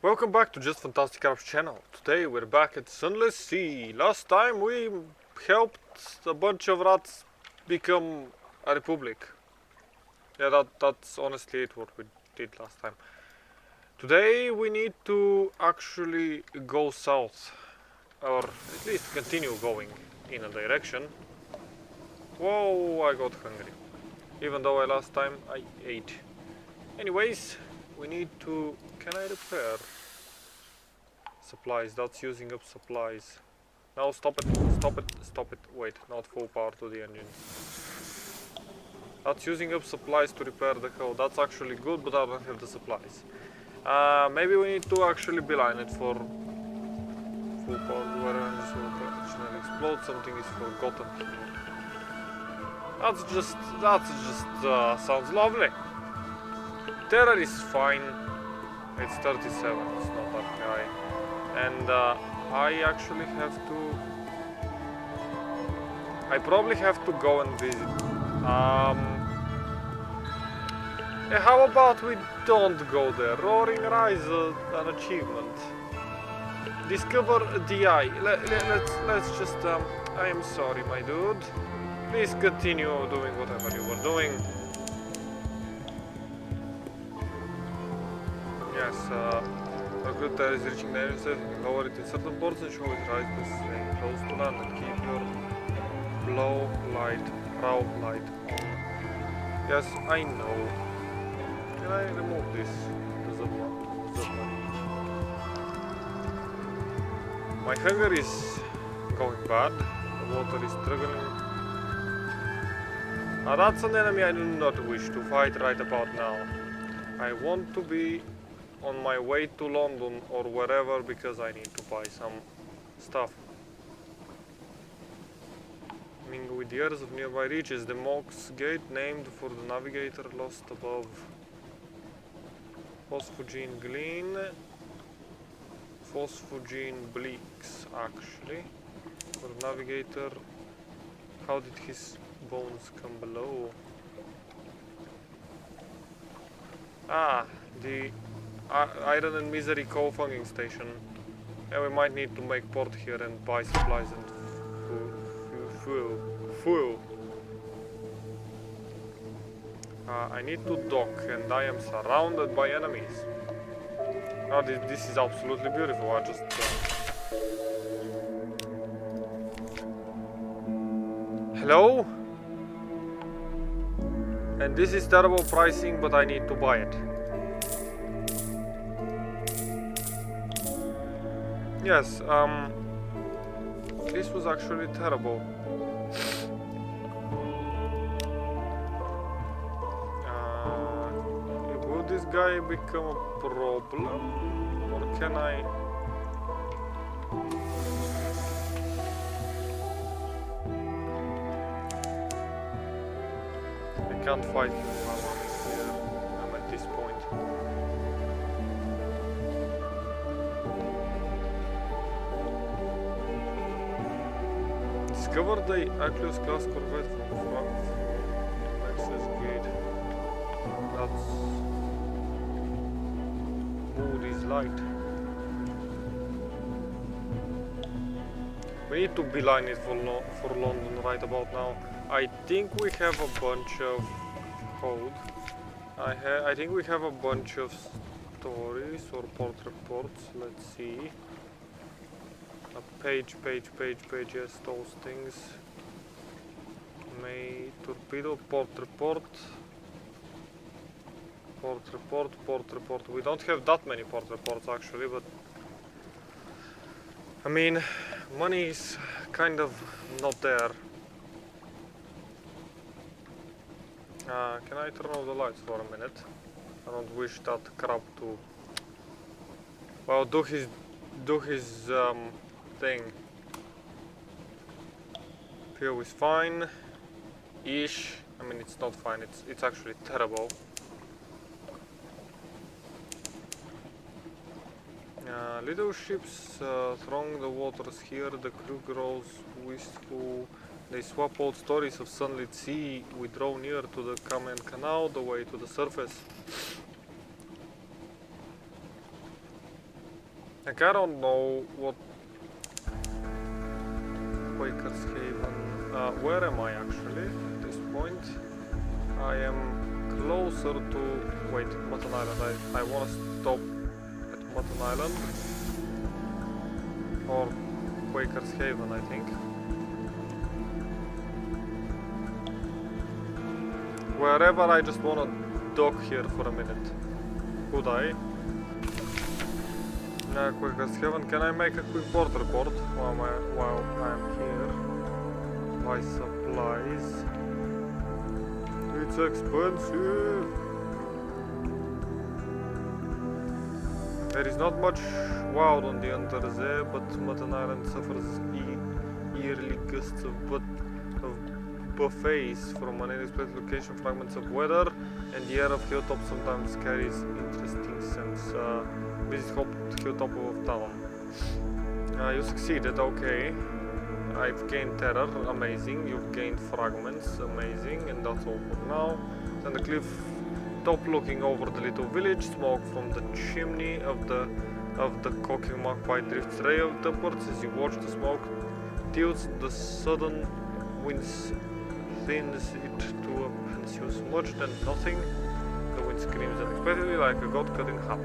Welcome back to Just Fantastic Crafts channel. Today we're back at Sunless Sea. Last time we helped a bunch of rats become a republic. Yeah, that's honestly it what we did last time. Today we need to actually go south, or at least continue going in a direction. Whoa, I got hungry. Even though last time I ate. Anyways, we need to... Can I repair? Supplies, that's using up supplies. Now stop it, stop it, stop it. Wait, not full power to the engine. That's using up supplies to repair the hull. That's actually good, but I don't have the supplies. Maybe we need to actually beeline it for full power where engines will occasionally explode. Something is forgotten here. That just sounds lovely. Terror is fine. It's 37, it's not that high. And I actually have to... I probably have to go and visit. How about we don't go there? Roaring Rise, an achievement. Discover DI. Let's just... I am sorry, my dude. Please continue doing whatever you were doing. Yes, a good tire is reaching the engine state. You can lower it in certain ports and show it rise by staying close to land and keep your prow light on. Yes, I know. Can I remove this? My hunger is going bad. The water is struggling. That's an enemy I do not wish to fight right about now. I want to be on my way to London or wherever because I need to buy some stuff. Mingle with the others of nearby reaches. The Mox Gate, named for the navigator lost above. Phosphogene Glean. Phosphogene Bleaks, actually. For the navigator, how did his bones come below? Ah, the Iron and Misery co-funging station. Yeah, we might need to make port here and buy supplies and fuel. I need to dock and I am surrounded by enemies. Oh, this is absolutely beautiful. I just... Hello? And this is terrible pricing, but I need to buy it. Yes, this was actually terrible. Will this guy become a problem? Or can I... I can't fight him while I'm here. I'm at this point. Discover the Aquilus class corvette from front access gate. That's... Mood is light. We need to beeline it for London right about now. I think we have a bunch of code. I think we have a bunch of stories or port reports. Let's see. A page, yes, those things. May torpedo, port report. Port report. We don't have that many port reports actually, but I mean, money is kind of not there. Can I turn off the lights for a minute? I don't wish that crab to... Well, do his thing. Fuel is fine. Ish. I mean, it's not fine. It's actually terrible. Little ships throng the waters here. The crew grows wistful. They swap old stories of Sunlit Sea. We draw near to the Kamen Canal, the way to the surface. Like, I don't know what Quaker's Haven. Where am I actually at this point? I am closer to. Wait, Mutton Island. I want to stop at Mutton Island or Quaker's Haven, I think. Wherever, I just want to dock here for a minute. Could I? Quaker's Haven. Can I make a quick port report while I'm here? Buy supplies. It's expensive. There is not much wild on the Untersee, but Mutton Island suffers yearly gusts of buffets from an unexpected location, fragments of weather, and the air of hilltop sometimes carries interesting scents. Visit hilltop of town. You succeeded, okay. I've gained terror, amazing. You've gained fragments, amazing. And that's all for now. Then the cliff top looking over the little village. Smoke from the chimney of the cocking magpie drifts ray upwards as you watch the smoke tilts. The sudden winds thins it to a pensive smudge, then nothing. The wind screams unexpectedly like a god cut in half.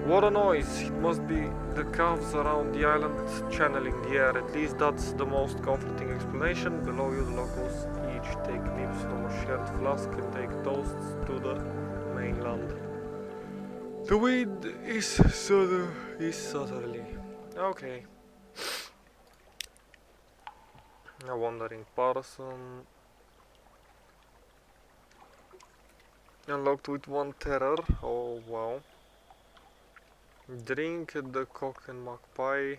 What a noise! It must be the calves around the island channeling the air. At least that's the most comforting explanation. Below you, the locals each take nips from a shared flask and take toasts to the mainland. The wind is southerly. Okay. A wandering person. Unlocked with 1 terror. Oh wow. Drink the cock and magpie.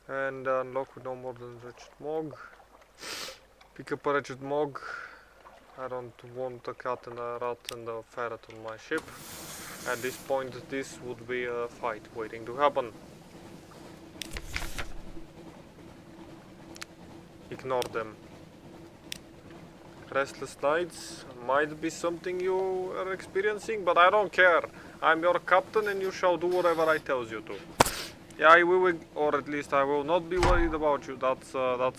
And unlock with no more than wretched mog. Pick up a wretched mog. I don't want a cat and a rat and a ferret on my ship. At this point, this would be a fight waiting to happen. Ignore them. Restless nights might be something you are experiencing, but I don't care. I'm your captain and you shall do whatever I tell you to. Yeah, we will, or at least I will not be worried about you. That's a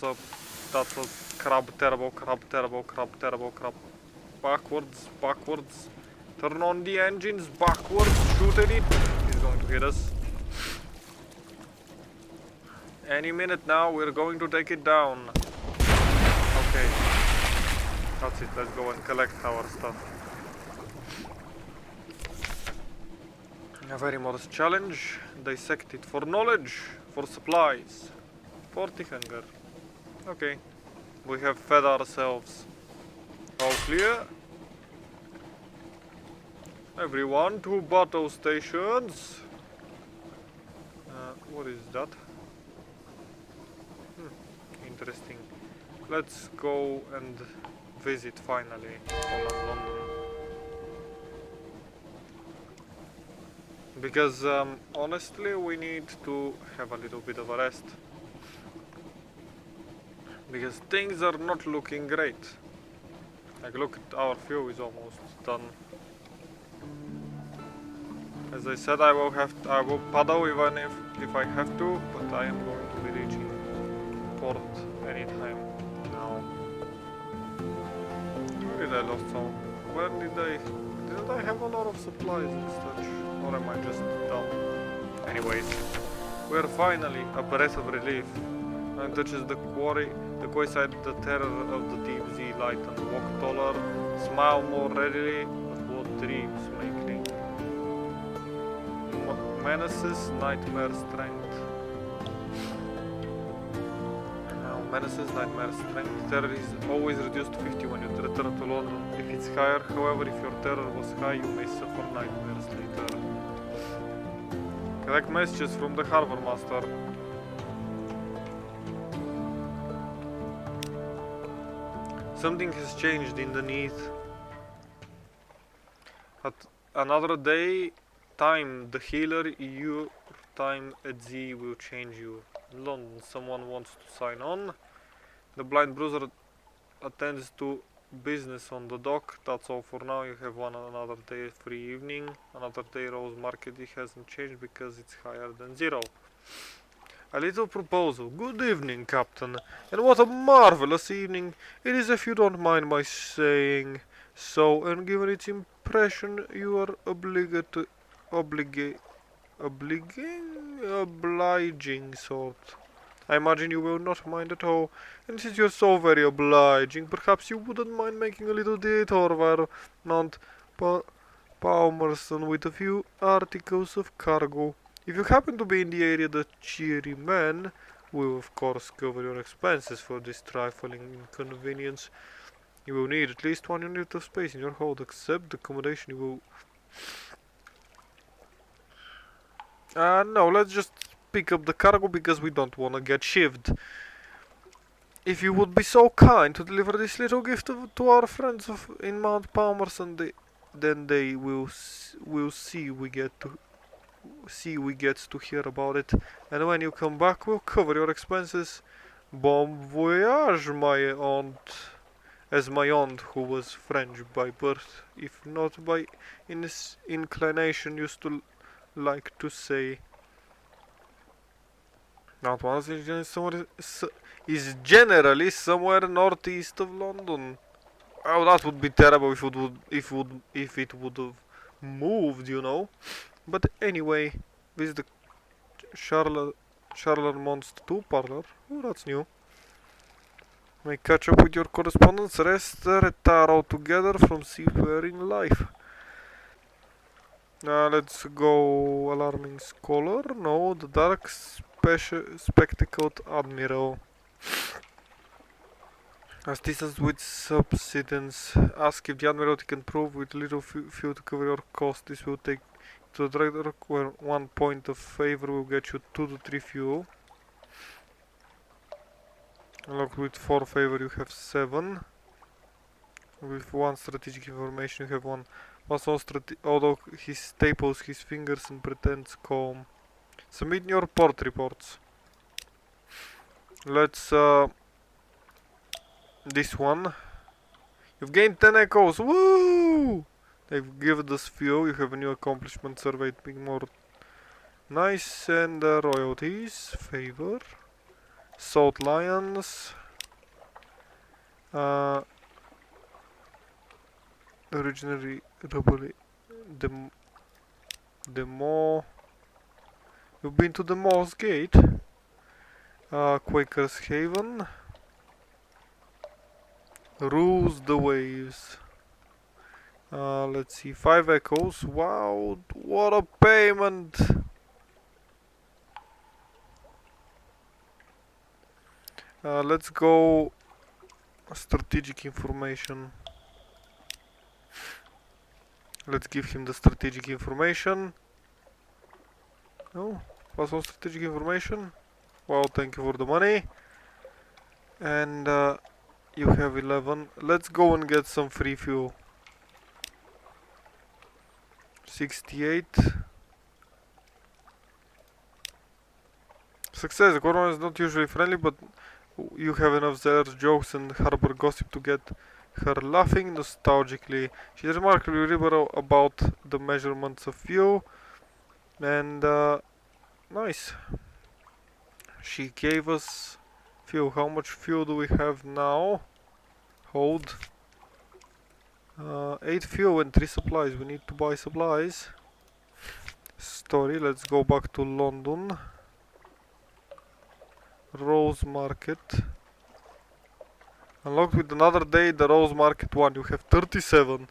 crab, terrible, crab, terrible, crab, terrible, crab. Backwards, backwards. Turn on the engines, backwards, shoot at it. He's going to hit us. Any minute now, we're going to take it down. Okay. That's it, let's go and collect our stuff. A very modest challenge. Dissect it for knowledge, for supplies, for the hunger. Okay. We have fed ourselves. All clear. Everyone to battle stations. What is that? Interesting. Let's go and visit finally Holland, London. Because honestly we need to have a little bit of a rest. Because things are not looking great. Like look at our fuel is almost done. As I said, I will paddle even if I have to, but I am going to be reaching port anytime now. Where did I lost some? Where did I have a lot of supplies and such? Or am I just dumb? Anyways, we're finally a breath of relief. And touches the quarry, the quayside, the terror of the deep sea light and walk taller, smile more readily, but what dreams make cling. Menaces, nightmare strength. Menaces, nightmare strength. Terror is always reduced to 50 when you return to London. If it's higher, however, if your terror was high, you may suffer nightmares later. Collect messages from the Harbour Master. Something has changed underneath. At another day, time, the healer, your time at sea will change you. London, someone wants to sign on. The blind bruiser attends to business on the dock. That's all for now. You have another day free evening. Another day Rose Market. It hasn't changed because it's higher than 0. A little proposal. Good evening, Captain. And what a marvelous evening it is, if you don't mind my saying so, and given its impression you are obliging sort. I imagine you will not mind at all, and since you're so very obliging, perhaps you wouldn't mind making a little detour via Mount Palmerston with a few articles of cargo. If you happen to be in the area, the cheery man will of course cover your expenses for this trifling inconvenience. You will need at least 1 unit of space in your hold, except the accommodation you will... no, let's just pick up the cargo because we don't want to get shivved. If you would be so kind to deliver this little gift to our friends in Mount Palmerston, then they will see we get to hear about it, and when you come back, we'll cover your expenses. Bon voyage, my aunt. As my aunt, who was French by birth, if not by inclination, used to like to say. Mount Palmerston is generally somewhere northeast of London. Oh, that would be terrible if it would have moved, you know. But anyway, visit the Charlemont's 2 parlor. Oh, that's new. May catch up with your correspondence. Rest retire together from seafaring life. Let's go. Alarming scholar. No, the dark spectacled admiral. Assistance with subsidence. Ask if the admiralty can prove with little fuel to cover your cost. This will take to the director, where 1 point of favor will get you 2 to 3 fuel. Unlocked with 4 favor you have 7. With 1 strategic information you have 1. Although he staples his fingers and pretends calm. Submit your port reports. Let's this one. You've gained 10 echoes. Woo! They've given us fuel. You have a new accomplishment survey. Being more nice, and royalties. Favor. Salt Lions. Originally rebel. The Maw. You've been to the Maw's Gate. Quaker's Haven. Rules the waves. Let's see, 5 echoes. Wow, what a payment! Let's go strategic information. Let's give him the strategic information. Oh, pass on strategic information. Wow, thank you for the money. And you have 11. Let's go and get some free fuel. 68. Success. The Corona is not usually friendly, but you have enough zealous jokes and harbor gossip to get her laughing nostalgically. She's remarkably liberal about the measurements of fuel. And nice. She gave us fuel. How much fuel do we have now? Hold. 8 fuel and 3 supplies. We need to buy supplies. Story. Let's go back to London. Rose Market. Unlocked with another day. The Rose Market 1. You have 37.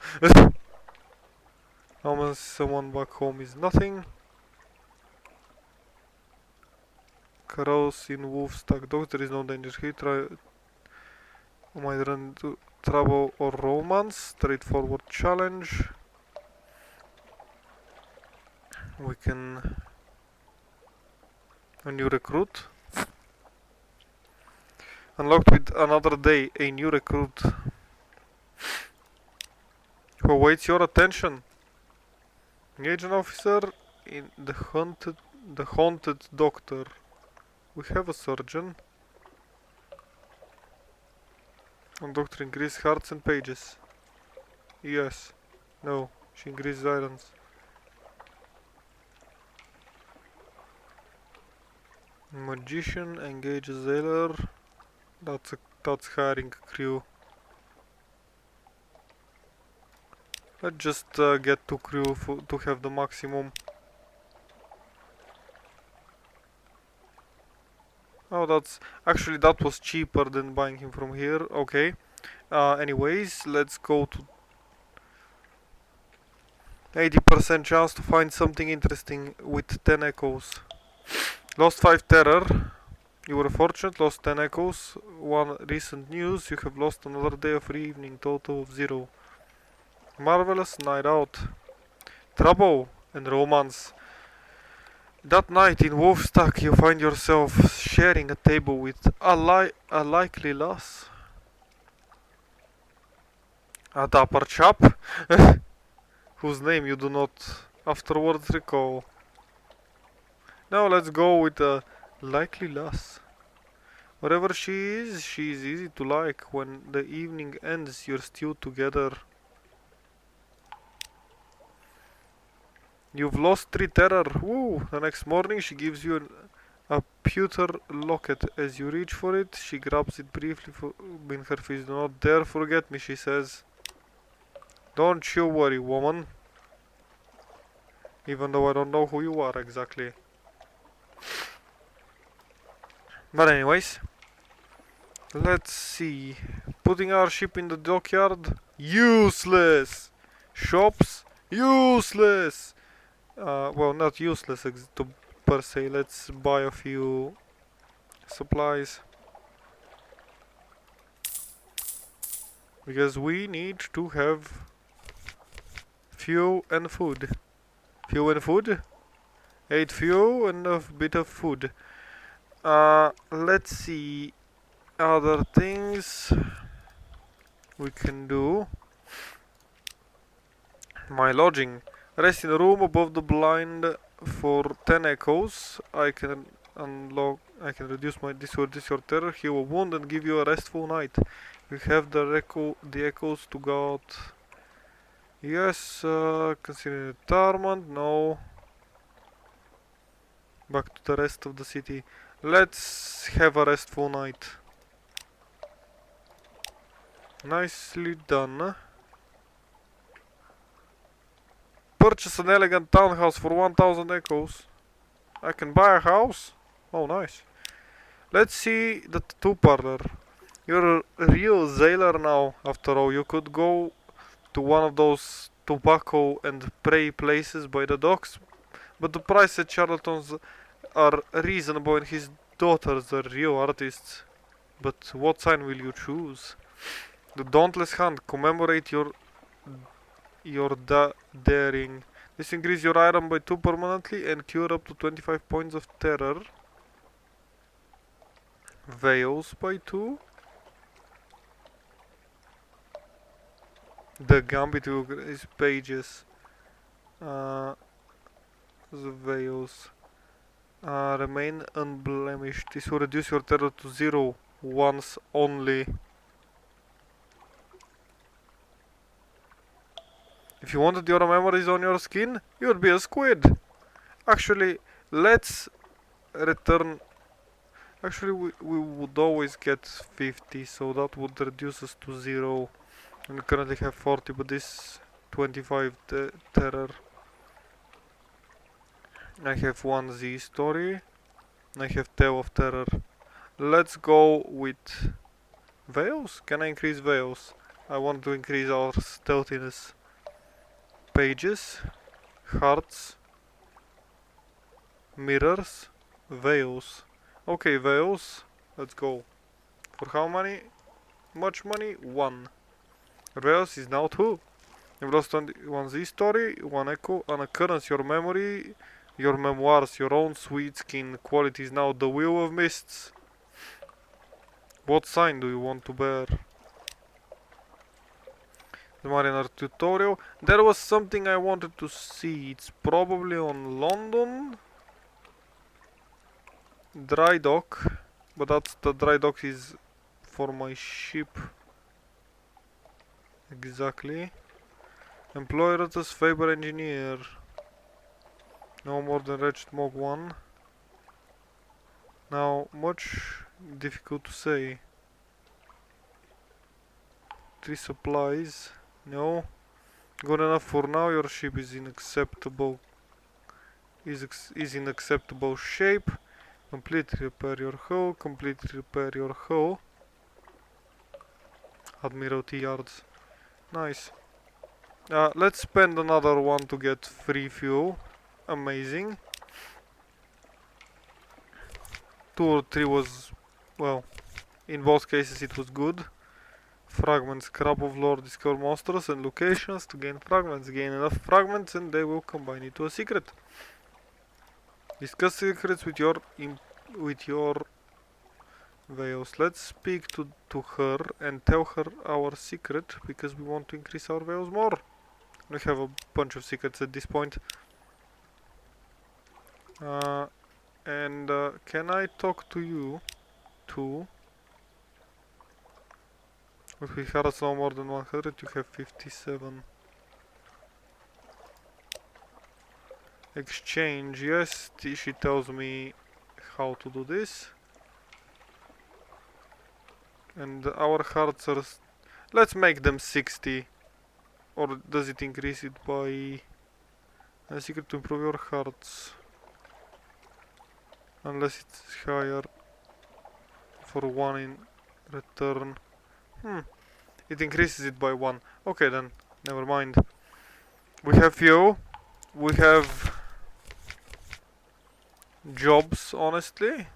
How much someone back home is nothing. Carouse in Wolfstack Docks. There is no danger here. Might run into trouble or romance. Straightforward challenge. We can... A new recruit. Unlocked with another day. A new recruit. Who awaits your attention. Engage an officer in the haunted doctor. We have a surgeon. On doctor increase hearts and pages. Yes. No. She increases islands. Magician engage a sailor. That's hiring a crew. Let's just get 2 crew to have the maximum. Oh, that was cheaper than buying him from here. Okay. Anyways, let's go to 80% chance to find something interesting with 10 echoes. Lost 5 terror. You were fortunate, lost 10 echoes. 1 recent news, you have lost another day of free evening, total of 0. Marvelous night out. Trouble and romance. That night in Wolfstack you find yourself sharing a table with a likely lass. A dapper chap, whose name you do not afterwards recall. Now let's go with a likely lass. Wherever she is easy to like. When the evening ends, you're still together. You've lost 3 terror. Woo! The next morning she gives you a pewter locket. As you reach for it, she grabs it briefly in her face. Do not dare forget me, she says. Don't you worry, woman. Even though I don't know who you are exactly. But anyways, let's see. Putting our ship in the dockyard? Useless! Shops? Useless! Well, not useless per se. Let's buy a few supplies. Because we need to have fuel and food. Fuel and food? 8 fuel and a bit of food. Let's see other things we can do. My lodging. Rest in a room above the blind for 10 echoes. I can reduce your terror, heal a wound, and give you a restful night. You have the echoes to go out. Yes, consider retirement. No. Back to the rest of the city. Let's have a restful night. Nicely done. Purchase an elegant townhouse for 1000 echoes. I can buy a house? Oh, nice. Let's see the tattoo parlor. You're a real sailor now, after all. You could go to one of those tobacco and pray places by the docks, but the price at Charlton's are reasonable and his daughters are real artists. But what sign will you choose? The Dauntless Hand. Commemorate your daring. This increases your iron by 2 permanently and cure up to 25 points of terror. Veils by 2. The gambit is pages. The veils. Remain unblemished. This will reduce your terror to 0 once only. If you wanted your memories on your skin, you'd be a squid. Actually, let's return. Actually, we would always get 50, so that would reduce us to 0. And we currently have 40, but this 25 terror. I have 1 Z story. I have Tale of Terror. Let's go with veils. Can I increase veils? I want to increase our stealthiness. Pages, hearts, mirrors, veils. Okay, veils. Let's go. For how many? Much money? 1. Veils is now 2. You've lost 1 Z story, 1 echo, an occurrence, your memory, your memoirs, your own sweet skin. Quality is now the Wheel of Mists. What sign do you want to bear? The Mariner tutorial. There was something I wanted to see. It's probably on London. Dry dock. But that's the dry dock is for my ship. Exactly. Employ Ratas Faber Engineer. No more than Wretched Mog 1. Now, much difficult to say. 3 supplies. No. Good enough for now. Your ship is in acceptable shape. Completely repair your hull. Completely repair your hull. Admiralty yards. Nice. Let's spend another one to get free fuel. Amazing. 2 or 3 was, well, in both cases it was good. Fragments, Crab of Lore, discover monsters and locations to gain fragments. Gain enough fragments and they will combine into a secret. Discuss secrets with your Veils. Let's speak to her and tell her our secret because we want to increase our Veils more. We have a bunch of secrets at this point. And can I talk to you too? If we had no more than 100, you have 57. Exchange, yes, she tells me how to do this. And our hearts are... Let's make them 60. Or does it increase it by... A secret to improve your hearts. Unless it's higher. For 1 in return. It increases it by 1. Okay then, never mind. We have fuel. We have... jobs, honestly.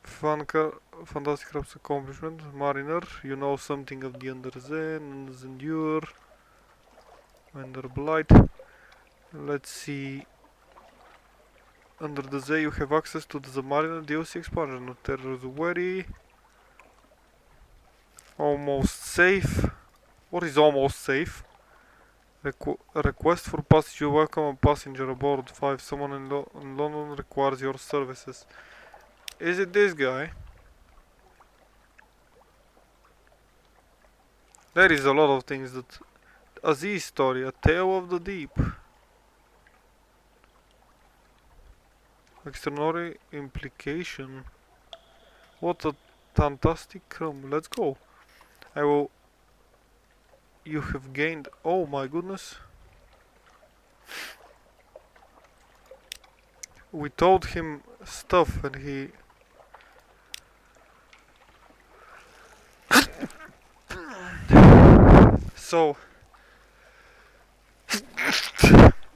Fantastic Crab's accomplishment. Mariner, you know something of the Underzee, Endure, Under Blight. Let's see. Under the Zee, you have access to the Mariner DLC expansion. No Terror's Wary. Almost safe. What is almost safe? Request for passage. You welcome a passenger aboard 5. Someone in London requires your services. Is it this guy? There is a lot of things that... Aziz story, a tale of the deep. Extraordinary implication. What a fantastic crumb. Let's go. I will... You have gained... Oh my goodness. We told him stuff and he... So...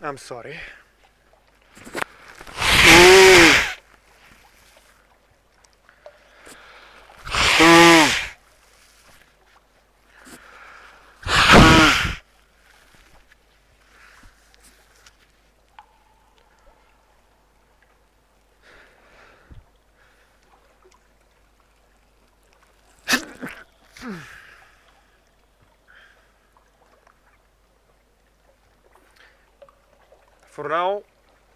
I'm sorry. For now,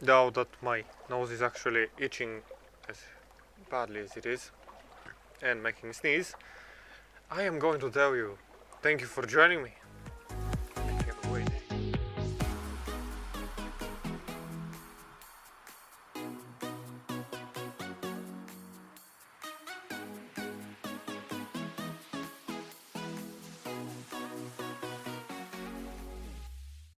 now that my nose is actually itching as badly as it is and making me sneeze, I am going to tell you, thank you for joining me.